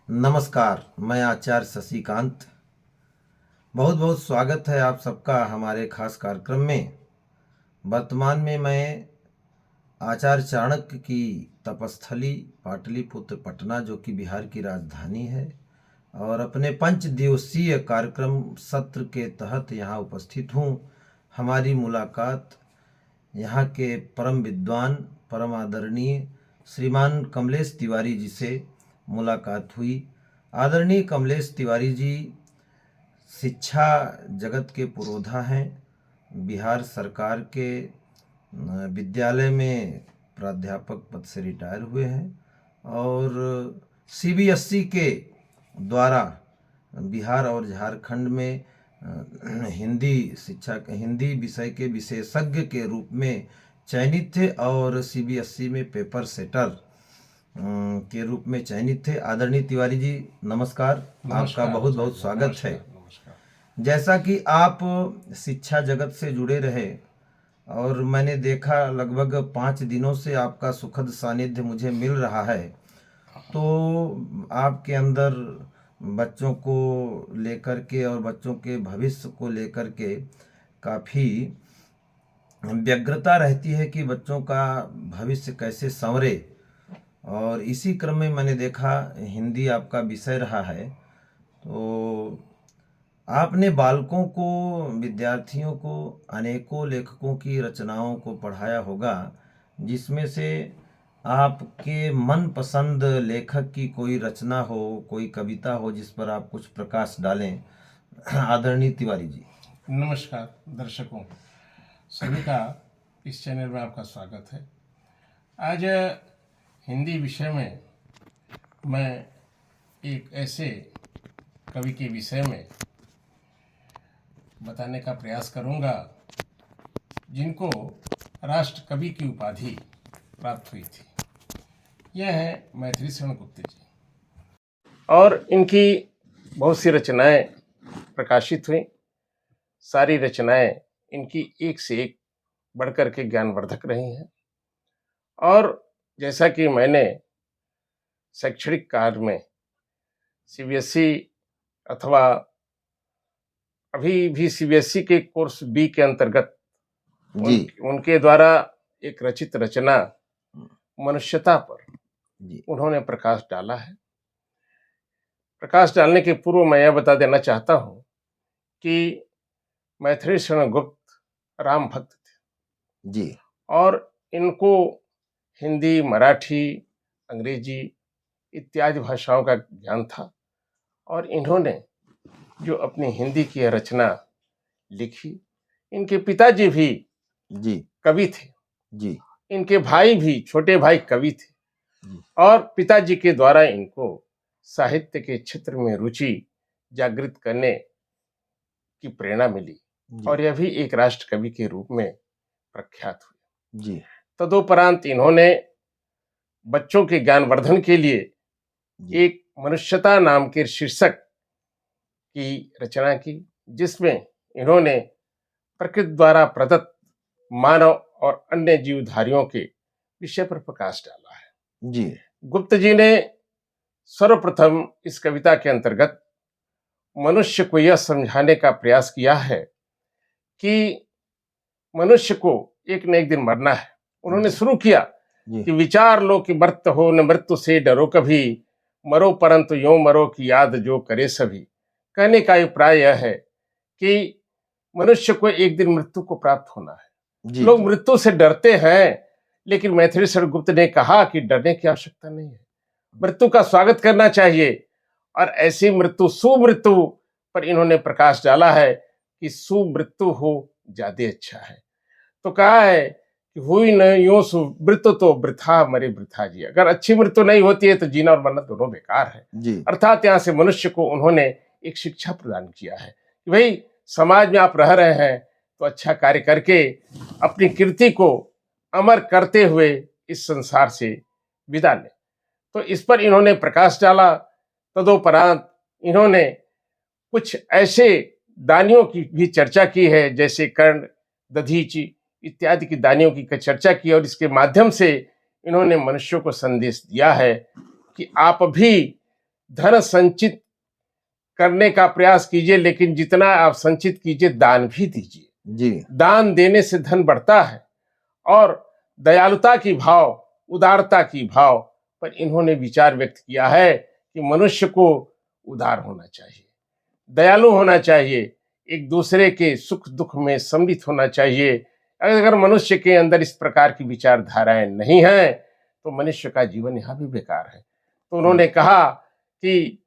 नमस्कार, मैं आचार्य शशिकांत। बहुत बहुत स्वागत है आप सबका हमारे खास कार्यक्रम में। वर्तमान में मैं आचार्य चाणक्य की तपस्थली पाटलिपुत्र पटना, जो कि बिहार की राजधानी है, और अपने 5 दिवसीय कार्यक्रम सत्र के तहत यहाँ उपस्थित हूँ। हमारी मुलाकात यहाँ के परम विद्वान, परम आदरणीय श्रीमान कमलेश तिवारी जी से मुलाकात हुई। आदरणीय कमलेश तिवारी जी शिक्षा जगत के पुरोधा हैं। बिहार सरकार के विद्यालय में प्राध्यापक पद से रिटायर हुए हैं और सीबीएसई के द्वारा बिहार और झारखंड में हिंदी विषय के विशेषज्ञ के रूप में चयनित थे और सीबीएसई में पेपर सेटर के रूप में चयनित थे। आदरणीय तिवारी जी नमस्कार, आपका बहुत बहुत स्वागत है। जैसा कि आप शिक्षा जगत से जुड़े रहे और मैंने देखा लगभग 5 दिनों से आपका सुखद सानिध्य मुझे मिल रहा है, तो आपके अंदर बच्चों को लेकर के और बच्चों के भविष्य को लेकर के काफ़ी व्यग्रता रहती है कि बच्चों का भविष्य कैसे संवरे। और इसी क्रम में मैंने देखा हिंदी आपका विषय रहा है, तो आपने बालकों को, विद्यार्थियों को अनेकों लेखकों की रचनाओं को पढ़ाया होगा, जिसमें से आपके मनपसंद लेखक की कोई रचना हो, कोई कविता हो जिस पर आप कुछ प्रकाश डालें। आदरणीय तिवारी जी। नमस्कार दर्शकों, सभी का इस चैनल में आपका स्वागत है। आज हिंदी विषय में मैं एक ऐसे कवि के विषय में बताने का प्रयास करूंगा जिनको राष्ट्र कवि की उपाधि प्राप्त हुई थी। यह है मैथिली शरण गुप्त जी, और इनकी बहुत सी रचनाएं प्रकाशित हुई। सारी रचनाएं इनकी एक से एक बढ़कर के ज्ञानवर्धक रही हैं। और जैसा कि मैंने शैक्षणिक कार्य में सीबीएसई अथवा अभी भी सीबीएसई के कोर्स बी के अंतर्गत उनके द्वारा एक रचित रचना मनुष्यता पर उन्होंने प्रकाश डाला है। प्रकाश डालने के पूर्व मैं यह बता देना चाहता हूं कि मैथिली शरण गुप्त राम भक्त थे जी, और इनको हिंदी, मराठी, अंग्रेजी इत्यादि भाषाओं का ज्ञान था। और इन्होंने जो अपनी हिंदी की रचना लिखी, इनके पिताजी भी जी कवि थे जी, इनके भाई भी, छोटे भाई कवि थे, और पिताजी के द्वारा इनको साहित्य के क्षेत्र में रुचि जागृत करने की प्रेरणा मिली और यह भी एक राष्ट्र कवि के रूप में प्रख्यात हुए जी। तदुपरांत इन्होंने बच्चों के ज्ञानवर्धन के लिए एक मनुष्यता नाम के शीर्षक की रचना की, जिसमें इन्होंने प्रकृति द्वारा प्रदत्त मानव और अन्य जीवधारियों के विषय पर प्रकाश डाला है जी। गुप्त जी ने सर्वप्रथम इस कविता के अंतर्गत मनुष्य को यह समझाने का प्रयास किया है कि मनुष्य को एक न एक दिन मरना है। उन्होंने शुरू किया कि विचार लो कि मर्त हो, न मृत्यु से डरो कभी, मरो परंतु यों मरो की याद जो करे सभी। कहने का अभिप्राय यह है कि मनुष्य को एक दिन मृत्यु को प्राप्त होना है। लोग मृत्यु से डरते हैं, लेकिन मैथिली शरण गुप्त ने कहा कि डरने की आवश्यकता नहीं है, मृत्यु का स्वागत करना चाहिए। और ऐसी मृत्यु, सुमृत्यु पर इन्होंने प्रकाश डाला है कि सुमृत्यु हो ज्यादा अच्छा है। तो कहा है कि हुई न यूं सुमृत्यु तो वृथा मरे वृथा जी। अगर अच्छी मृत्यु नहीं होती है तो जीना और मरना दोनों बेकार है। अर्थात यहाँ से मनुष्य को उन्होंने एक शिक्षा प्रदान किया है कि भाई समाज में आप रह रहे हैं तो अच्छा कार्य करके अपनी कीर्ति को अमर करते हुए इस संसार से विदा लें। तो इस पर इन्होंने प्रकाश डाला। तदुपरांत इन्होंने कुछ ऐसे दानियों की भी चर्चा की है, जैसे कर्ण, दधीचि इत्यादि की दानियों की चर्चा की, और इसके माध्यम से इन्होंने मनुष्यों को संदेश दिया है कि आप भी धन संचित करने का प्रयास कीजिए, लेकिन जितना आप संचित कीजिए दान भी दीजिए। जी। दान देने से धन बढ़ता है। और दयालुता की भाव, उदारता की भाव पर इन्होंने विचार व्यक्त किया है कि मनुष्य को उदार होना चाहिए, दयालु होना चाहिए, एक दूसरे के सुख दुख में सम्मिलित होना चाहिए। अगर मनुष्य के अंदर इस प्रकार की विचारधाराएं नहीं हैं तो मनुष्य का जीवन यहाँ भी बेकार है। तो उन्होंने कहा कि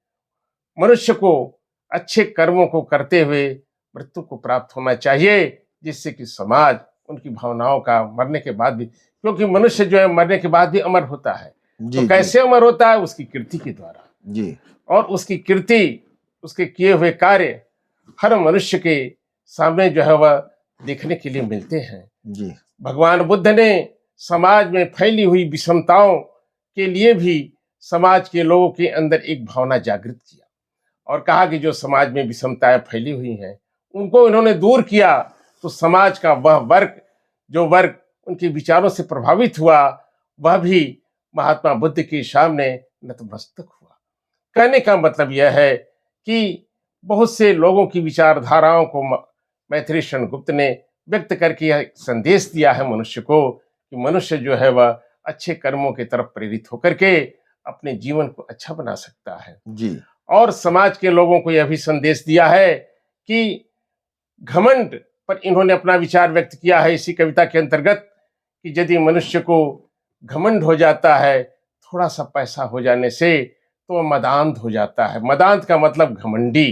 मनुष्य को अच्छे कर्मों को करते हुए मृत्यु को प्राप्त होना चाहिए, जिससे कि समाज उनकी भावनाओं का मरने के बाद भी, क्योंकि मनुष्य जो है मरने के बाद भी अमर होता है। तो कैसे अमर होता है? उसकी कृति के द्वारा जी। और उसकी कृति, उसके किए हुए कार्य हर मनुष्य के सामने जो है वह देखने के लिए मिलते हैं जी। भगवान बुद्ध ने समाज में फैली हुई विषमताओं के लिए भी समाज के लोगों के अंदर एक भावना जागृत किया और कहा कि जो समाज में विषमताएं फैली हुई हैं उनको इन्होंने दूर किया, तो समाज का वह वर्ग, जो वर्ग उनके विचारों से प्रभावित हुआ, वह भी महात्मा बुद्ध के सामने नतमस्तक हुआ। कहने का मतलब यह है कि बहुत से लोगों की विचारधाराओं को मैथिली शरण गुप्त ने व्यक्त करके यह संदेश दिया है मनुष्य को कि मनुष्य जो है वह अच्छे कर्मों की तरफ प्रेरित होकर के अपने जीवन को अच्छा बना सकता है जी। और समाज के लोगों को यह भी संदेश दिया है कि घमंड पर इन्होंने अपना विचार व्यक्त किया है इसी कविता के अंतर्गत कि यदि मनुष्य को घमंड हो जाता है थोड़ा सा पैसा हो जाने से तो वह मदांत हो जाता है। मदांत का मतलब घमंडी।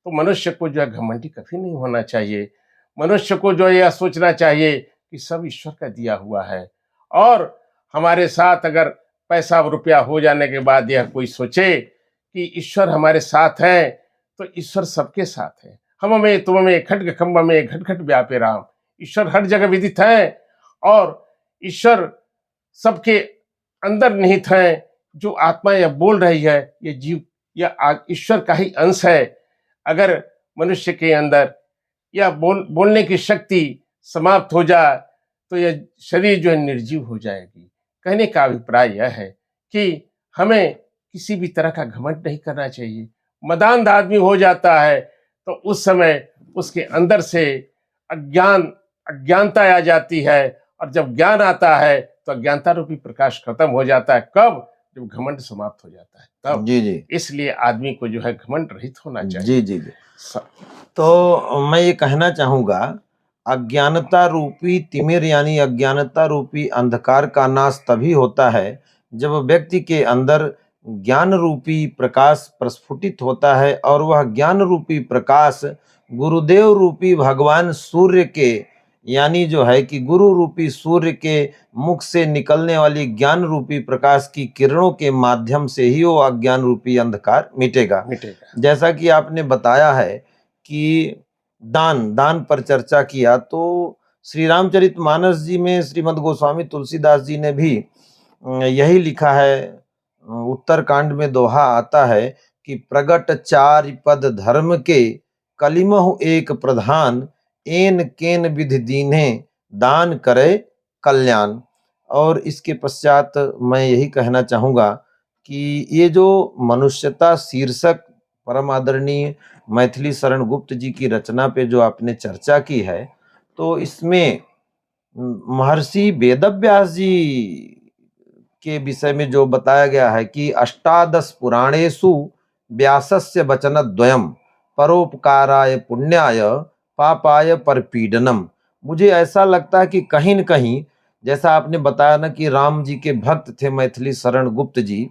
तो मनुष्य को जो है घमंडी कभी नहीं होना चाहिए। मनुष्य को जो यह सोचना चाहिए कि सब ईश्वर का दिया हुआ है और हमारे साथ अगर पैसा रुपया हो जाने के बाद यह कोई सोचे कि ईश्वर हमारे साथ है, तो ईश्वर सबके साथ है। हम में तुम में खड्ग खम्भ में घट घट व्यापे राम। ईश्वर हर जगह विदित है और ईश्वर सबके अंदर निहित है। जो आत्मा यह बोल रही है ये जीव या ईश्वर का ही अंश है। अगर मनुष्य के अंदर यह बोलने की शक्ति समाप्त हो जाए तो यह शरीर जो है निर्जीव हो जाएगी। कहने का अभिप्राय यह है कि हमें किसी भी तरह का घमंड नहीं करना चाहिए। मदांध आदमी हो जाता है तो उस समय उसके अंदर से अज्ञानता आ जाती है और जब ज्ञान आता है तो अज्ञानता रूपी प्रकाश खत्म हो जाता है। कब? जब घमंड समाप्त हो जाता है तब जी जी। इसलिए आदमी को जो है घमंड रहित होना चाहिए जी जी। तो मैं ये कहना चाहूंगा, अज्ञानता रूपी तिमिर यानी अज्ञानता रूपी अंधकार का नाश तभी होता है जब व्यक्ति के अंदर ज्ञान रूपी प्रकाश प्रस्फुटित होता है और वह ज्ञान रूपी प्रकाश गुरुदेव रूपी भगवान सूर्य के यानी जो है कि गुरु रूपी सूर्य के मुख से निकलने वाली ज्ञान रूपी प्रकाश की किरणों के माध्यम से ही वो अज्ञान रूपी अंधकार मिटेगा। जैसा कि आपने बताया है कि दान पर चर्चा किया, तो श्री रामचरितमानस जी में श्रीमद् गोस्वामी तुलसीदास जी ने भी यही लिखा है। उत्तरकांड में दोहा आता है कि प्रगट चारि पद धर्म के कलिमहु एक प्रधान, एन केन विधि दीन्हे दान करे कल्याण। और इसके पश्चात मैं यही कहना चाहूँगा कि ये जो मनुष्यता शीर्षक परम आदरणीय मैथिली शरण गुप्त जी की रचना पे जो आपने चर्चा की है, तो इसमें महर्षि वेदव्यास जी के विषय में जो बताया गया है कि अष्टादश पुराणेषु व्यासस्य वचनद्वयम् परोपकाराय पुण्याय पापाय परपीडनम। मुझे ऐसा लगता है कि कहीं न कहीं, जैसा आपने बताया ना कि राम जी के भक्त थे मैथिली शरण गुप्त जी,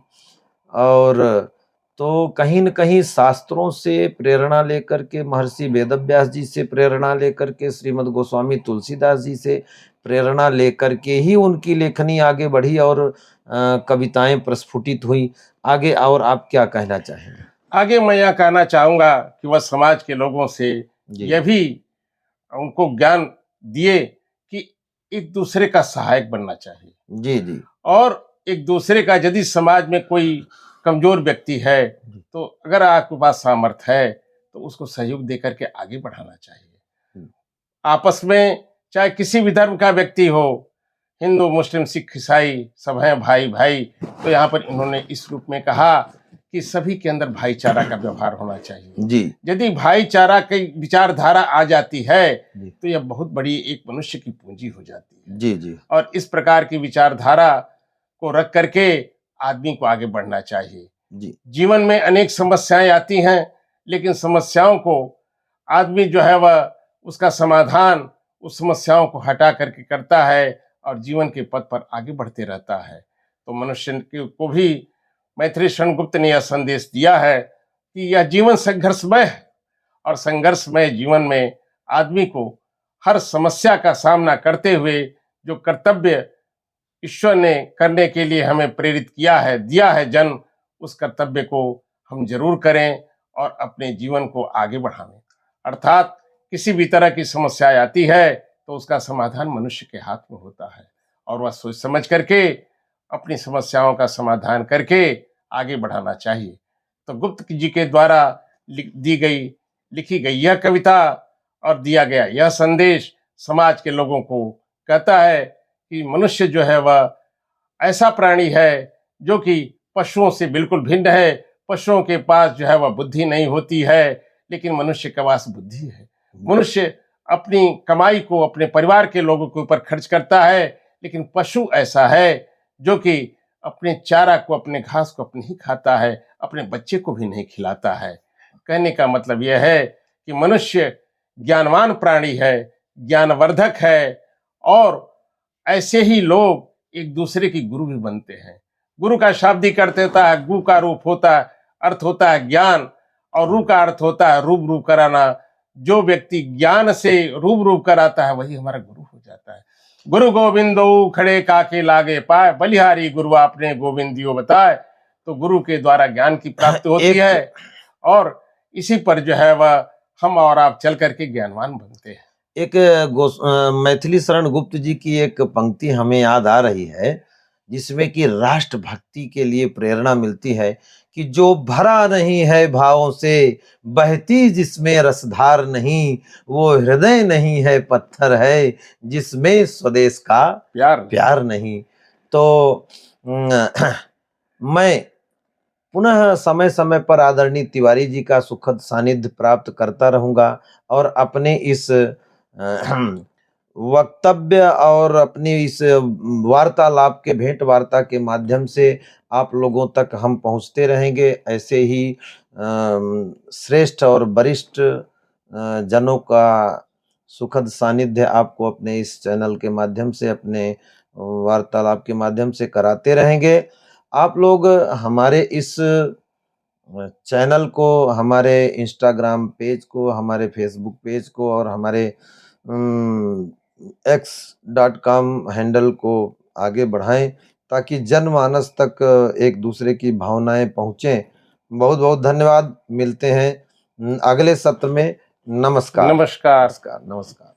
और तो कहीं न कहीं शास्त्रों से प्रेरणा लेकर के, महर्षि वेदव्यास जी से प्रेरणा लेकर के, श्रीमद् गोस्वामी तुलसीदास जी से प्रेरणा लेकर के ही उनकी लेखनी आगे बढ़ी और कविताएं प्रस्फुटित हुई। आगे और आप क्या कहना चाहेंगे? आगे मैं यह कहना चाहूंगा कि वह समाज के लोगों से यह भी उनको ज्ञान दिए कि एक दूसरे का सहायक बनना चाहिए जी जी। और एक दूसरे का, यदि समाज में कोई कमजोर व्यक्ति है तो अगर आपके पास सामर्थ्य है तो उसको सहयोग देकर के आगे बढ़ाना चाहिए। आपस में चाहे किसी भी धर्म का व्यक्ति हो, हिंदू मुस्लिम सिख ईसाई सब हैं भाई भाई। तो यहाँ पर इन्होंने इस रूप में कहा कि सभी के अंदर भाईचारा का व्यवहार होना चाहिए। जी यदि भाईचारा की विचारधारा आ जाती है जी तो यह बहुत बड़ी एक मनुष्य की पूंजी हो जाती है। जी जी और इस प्रकार की विचारधारा को रख करके आदमी को आगे बढ़ना चाहिए। जी जीवन में अनेक समस्याएं आती हैं, लेकिन समस्याओं को आदमी जो है वह उसका समाधान उस समस्याओं को हटा करके करता है और जीवन के पथ पर आगे बढ़ते रहता है। तो मनुष्य को भी मैथिली शरण गुप्त ने यह संदेश दिया है कि यह जीवन संघर्षमय है और संघर्षमय जीवन में आदमी को हर समस्या का सामना करते हुए जो कर्तव्य ईश्वर ने करने के लिए हमें प्रेरित किया है, दिया है जन्म, उस कर्तव्य को हम जरूर करें और अपने जीवन को आगे बढ़ाएं। अर्थात किसी भी तरह की समस्या आती है तो उसका समाधान मनुष्य के हाथ में होता है और वह सोच समझ करके अपनी समस्याओं का समाधान करके आगे बढ़ाना चाहिए। तो गुप्त जी के द्वारा लिखी गई यह कविता और दिया गया यह संदेश समाज के लोगों को कहता है कि मनुष्य जो है वह ऐसा प्राणी है जो कि पशुओं से बिल्कुल भिन्न है। पशुओं के पास जो है वह बुद्धि नहीं होती है, लेकिन मनुष्य के पास बुद्धि है। मनुष्य अपनी कमाई को अपने परिवार के लोगों के ऊपर खर्च करता है, लेकिन पशु ऐसा है जो कि अपने चारा को, अपने घास को अपने ही खाता है, अपने बच्चे को भी नहीं खिलाता है। कहने का मतलब यह है कि मनुष्य ज्ञानवान प्राणी है, ज्ञानवर्धक है और ऐसे ही लोग एक दूसरे की गुरु भी बनते हैं। गुरु का शाब्दिक अर्थ होता है, गु का रूप होता है, अर्थ होता है ज्ञान, और रू का अर्थ होता है रूप रूप कराना। जो व्यक्ति ज्ञान से रूप कराता है वही हमारा गुरु हो जाता है। गुरु गोविंदो खड़े काके लागे पाए, बलिहारी गुरु आपने गोविंदियो बताए। तो गुरु के द्वारा ज्ञान की प्राप्ति होती है और इसी पर जो है वह हम और आप चल करके ज्ञानवान बनते हैं। एक मैथिली शरण गुप्त जी की एक पंक्ति हमें याद आ रही है, जिसमें कि राष्ट्रभक्ति के लिए प्रेरणा मिलती है कि जो भरा नहीं है भावों से, बहती जिसमें रसधार नहीं, वो हृदय नहीं है पत्थर है, जिसमें स्वदेश का प्यार नहीं। तो मैं पुनः समय समय पर आदरणीय तिवारी जी का सुखद सानिध्य प्राप्त करता रहूंगा और अपने इस वक्तव्य और अपनी इस वार्तालाप के भेंट वार्ता के माध्यम से आप लोगों तक हम पहुंचते रहेंगे। ऐसे ही श्रेष्ठ और वरिष्ठ जनों का सुखद सानिध्य आपको अपने इस चैनल के माध्यम से, अपने वार्तालाप के माध्यम से कराते रहेंगे। आप लोग हमारे इस चैनल को, हमारे इंस्टाग्राम पेज को, हमारे फेसबुक पेज को और हमारे x.com हैंडल को आगे बढ़ाएं ताकि जनमानस तक एक दूसरे की भावनाएं पहुंचें। बहुत बहुत धन्यवाद। मिलते हैं अगले सत्र में। नमस्कार। नमस्कार। नमस्कार।